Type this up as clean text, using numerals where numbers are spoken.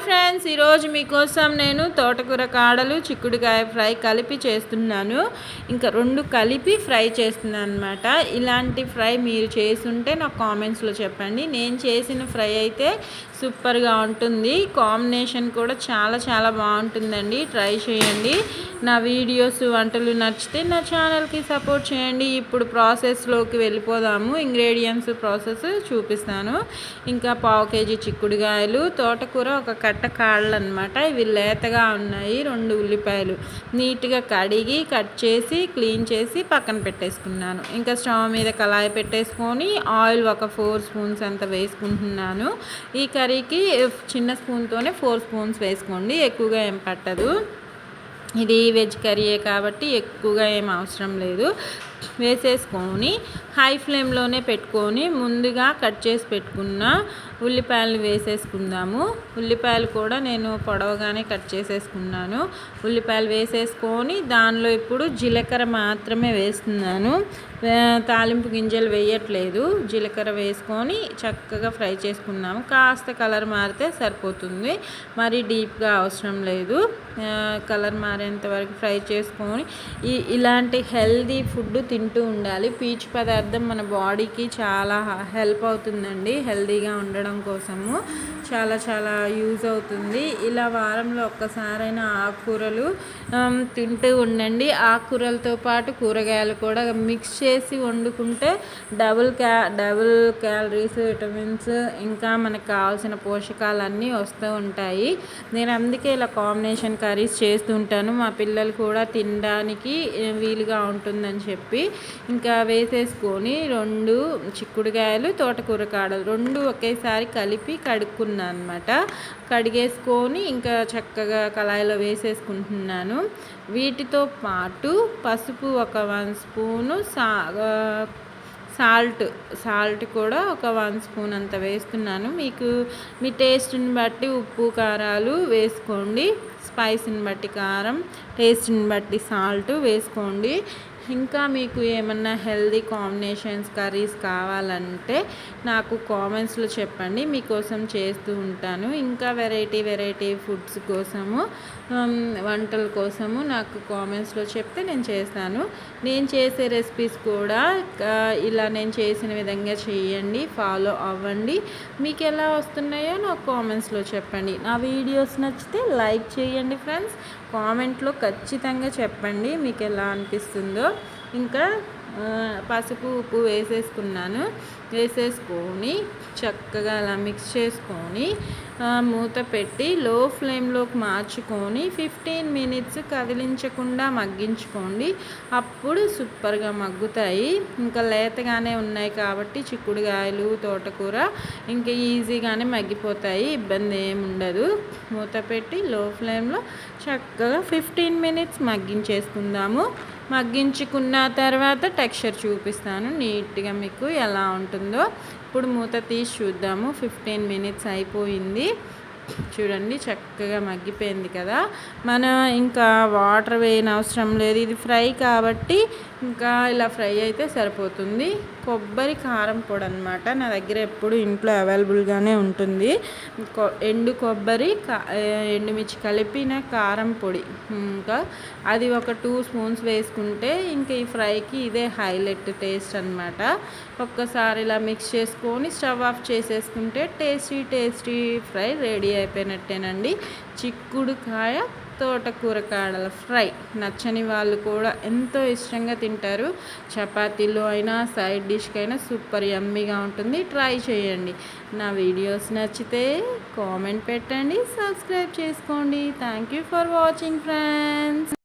Friends, ఈరోజు మీకోసం నేను తోటకూర కాడలు చిక్కుడుకాయ ఫ్రై కలిపి చేస్తున్నాను. ఇంకా 2 కలిపి ఫ్రై చేస్తున్నాను అనమాట. ఇలాంటి ఫ్రై మీరు చేసుంటే నాకు కామెంట్స్లో చెప్పండి. నేను చేసిన ఫ్రై అయితే సూపర్గా ఉంటుంది. కాంబినేషన్ కూడా చాలా చాలా బాగుంటుందండి. ట్రై చేయండి. నా వీడియోస్ వంటలు నచ్చితే నా ఛానల్కి సపోర్ట్ చేయండి. ఇప్పుడు ప్రాసెస్లోకి వెళ్ళిపోదాము. ఇంగ్రీడియంట్స్ ప్రాసెస్ చూపిస్తాను. ఇంకా 1/2 kg చిక్కుడుకాయలు, తోటకూర ఒక కట్ట కాళ్ళు అనమాట. ఇవి లేతగా ఉన్నాయి. 2 ఉల్లిపాయలు నీట్గా కడిగి కట్ చేసి క్లీన్ చేసి పక్కన పెట్టేసుకున్నాను. ఇంకా స్టవ్ మీద కళాయి పెట్టేసుకొని ఆయిల్ ఒక 4 స్పూన్స్ అంత వేసుకుంటున్నాను. ఈ కర్రీకి చిన్న స్పూన్తోనే 4 స్పూన్స్ వేసుకోండి, ఎక్కువగా ఏం పట్టదు. ఇది వెజ్ కర్రీయే కాబట్టి ఎక్కువగా ఏం అవసరం లేదు. వేసేసుకొని హై ఫ్లేమ్లోనే పెట్టుకొని ముందుగా కట్ చేసి పెట్టుకున్న ఉల్లిపాయలు వేసేసుకుందాము. ఉల్లిపాయలు కూడా నేను పొడవుగానే కట్ చేసేసుకున్నాను. ఉల్లిపాయలు వేసేసుకొని దానిలో ఇప్పుడు జీలకర్ర మాత్రమే వేస్తున్నాను. తాలింపు గింజలు వేయట్లేదు. జీలకర్ర వేసుకొని చక్కగా ఫ్రై చేసుకున్నాము. కాస్త కలర్ మారితే సరిపోతుంది, మరీ డీప్గా అవసరం లేదు. కలర్ మారేంత వరకు ఫ్రై చేసుకొని ఇలాంటి హెల్దీ ఫుడ్ తింటూ ఉండాలి. పీచు పదార్థం మన బాడీకి చాలా హెల్ప్ అవుతుందండి. హెల్దీగా ఉండడం కోసము చాలా చాలా యూజ్ అవుతుంది. ఇలా వారంలో ఒక్కసారైనా ఆకుకూరలు తింటూ ఉండండి. ఆకుకూరలతో పాటు కూరగాయలు కూడా మిక్స్ చేసి వండుకుంటే డబుల్ క్యాలరీస్, విటమిన్స్, ఇంకా మనకు కావాల్సిన పోషకాలన్నీ వస్తూ ఉంటాయి. నేను అందుకే ఇలా కాంబినేషన్ కర్రీస్ చేస్తూ ఉంటాను. మా పిల్లలు కూడా తినడానికి వీలుగా ఉంటుందని చెప్పి ఇంకా వేసేసుకొని 2 చిక్కుడుకాయలు, తోటకూర కాడలు 2 ఒకేసారి కలిపి కడుక్కున్నాను అనమాట. కడిగేసుకొని ఇంకా చక్కగా కళాయిలో వేసేసుకుంటున్నాను. వీటితో పాటు పసుపు ఒక 1 స్పూను, సాల్ట్ కూడా ఒక 1 స్పూన్ అంత వేస్తున్నాను. మీకు మీ టేస్ట్ని బట్టి ఉప్పు కారాలు వేసుకోండి. స్పైస్ని బట్టి కారం, టేస్ట్ని బట్టి సాల్ట్ వేసుకోండి. ఇంకా మీకు ఏమన్నా హెల్దీ కాంబినేషన్స్ కర్రీస్ కావాలంటే నాకు కామెంట్స్లో చెప్పండి, మీకోసం చేస్తూ ఉంటాను. ఇంకా వెరైటీ ఫుడ్స్ కోసము, వంటల కోసము నాకు కామెంట్స్లో చెప్తే నేను చేస్తాను. నేను చేసే రెసిపీస్ కూడా ఇలా నేను చేసిన విధంగా చేయండి, ఫాలో అవ్వండి. మీకు ఎలా వస్తున్నాయో నాకు కామెంట్స్లో చెప్పండి. నా వీడియోస్ నచ్చితే లైక్ చేయండి ఫ్రెండ్స్. కామెంట్లో ఖచ్చితంగా చెప్పండి మీకు ఎలా అనిపిస్తుందో. ఇంకా పసుపు, ఉప్పు వేసేసుకున్నాను. వేసేసుకొని చక్కగా అలా మిక్స్ చేసుకొని మూత పెట్టి లో ఫ్లేమ్లోకి మార్చుకొని 15 మినిట్స్ కదిలించకుండా మగ్గించుకోండి. అప్పుడు సూపర్గా మగ్గుతాయి. ఇంకా లేతగానే ఉన్నాయి కాబట్టి చిక్కుడుకాయలు, తోటకూర ఇంకా ఈజీగానే మగ్గిపోతాయి, ఇబ్బంది ఏమి ఉండదు. మూత పెట్టి లో ఫ్లేమ్లో చక్కగా 15 మినిట్స్ మగ్గించేసుకుందాము. మగ్గించుకున్న తర్వాత టెక్స్చర్ చూపిస్తాను నీట్గా మీకు ఎలా ఉంటుందో. ఇప్పుడు మూత తీసి చూద్దాము. 15 మినిట్స్ అయిపోయింది. చూడండి చక్కగా మగ్గిపోయింది కదా. మనం ఇంకా వాటర్ వేయని అవసరం లేదు. ఇది ఫ్రై కాబట్టి ఇంకా ఇలా ఫ్రై అయితే సరిపోతుంది. కొబ్బరి కారం పొడి అనమాట. నా దగ్గర ఎప్పుడు ఇంట్లో అవైలబుల్గానే ఉంటుంది. ఎండు కొబ్బరి, ఎండుమిర్చి కలిపిన కారం పొడి. ఇంకా అది ఒక 2 స్పూన్స్ వేసుకుంటే ఇంకా ఈ ఫ్రైకి ఇదే హైలైట్ టేస్ట్ అనమాట. ఒక్కసారి ఇలా మిక్స్ చేసుకొని స్టవ్ ఆఫ్ చేసేసుకుంటే టేస్టీ ఫ్రై రెడీ అయిపోయినట్టేనండి. చిక్కుడుకాయ, తోటకూర కాడల ఫ్రై నచ్చని వాళ్ళు కూడా ఎంతో ఇష్టంగా తింటారు. చపాతీలో అయినా సైడ్ డిష్కైనా సూపర్ యమ్మీగా ఉంటుంది. ట్రై చేయండి. నా వీడియోస్ నచ్చితే కామెంట్ పెట్టండి, సబ్స్క్రైబ్ చేసుకోండి. Thank you for watching friends.